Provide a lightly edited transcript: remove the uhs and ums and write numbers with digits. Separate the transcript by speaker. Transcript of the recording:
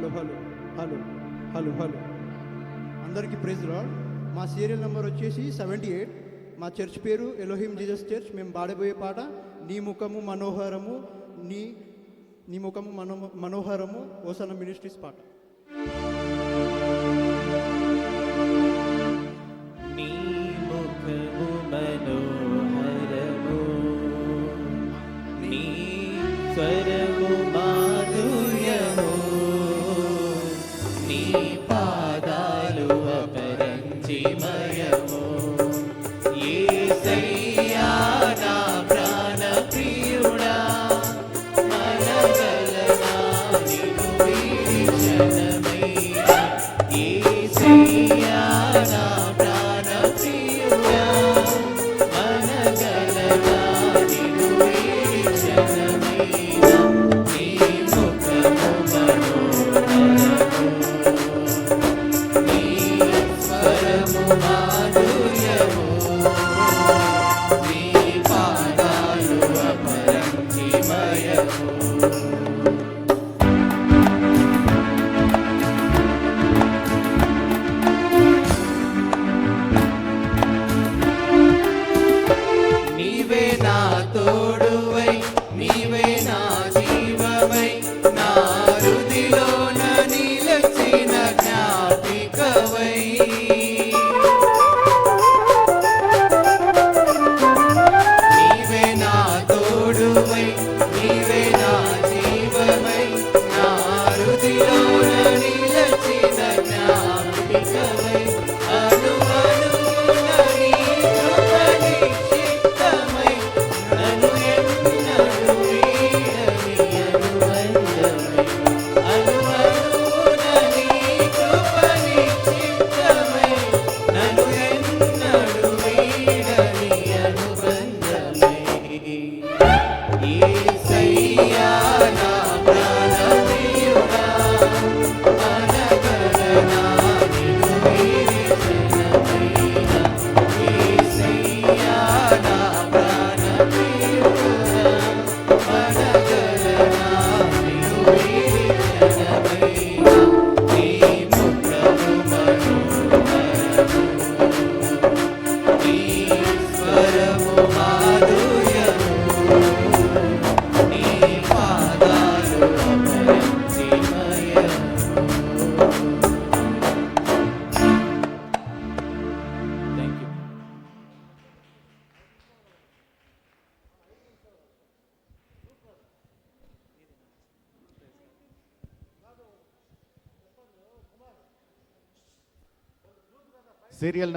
Speaker 1: Hello hello hello hello hello అందరికీ praise lord. మా serial number వచ్చేసి 78. మా చర్చ్ పేరు ఎలోహిం జీసస్ చర్చ్. మేము పాడబోయే పాట నీ ముఖము మనోహరము, నీ ముఖము మనోహరము ఓసన్న మినిస్ట్రీస్ పాట.
Speaker 2: నీ ముఖము మనోహరము, నీ స్వరము మాధుర్యము, నీ పాదాలు అపరంజిమయము. యేసయ్యా నా ప్రాణ ప్రియుడా, మనగలనా నిన్ను వీడి క్షణమైనా. యేసయ్యా నా ప్రాణ ప్రియుడా, మనగలనా నిన్ను వీడి క్షణమైనా. నీ ముఖము మనోహరము, నీ స్వరము మాధుర్యము, నీ పాదాలు అపరంజిమయము. నీవే నా తోడువై, నీవే నా జీవమై, నా హృదిలోన నిలిచిన జ్ఞాపికవై. నీవే నా తోడువై, నీవే నా జీవమై, నా హృదిలోన నిలిచిన జ్ఞాపికవై. అనువనువున నీ కృప నిక్షిప్తమై, నన్ను ఎన్నడూ వీడని అనుబంధమై. అనువనువున నీ కృప నిక్షిప్తమై, నన్ను ఎన్నడూ వీడని అనుబంధమై. యేసయ్యా నా ప్రాణ ప్రియుడా, మనగలనా నిన్ను వీడి క్షణమైనా. యేసయ్యా నా ప్రాణ ప్రియుడా, మనగలనా నిన్ను వీడి క్షణమైనా. నీ ముఖము మనోహరము, నీ స్వరము మాధుర్యము, నీ పాదాలు అపరంజిమయము. Thank you.
Speaker 3: సీరియల్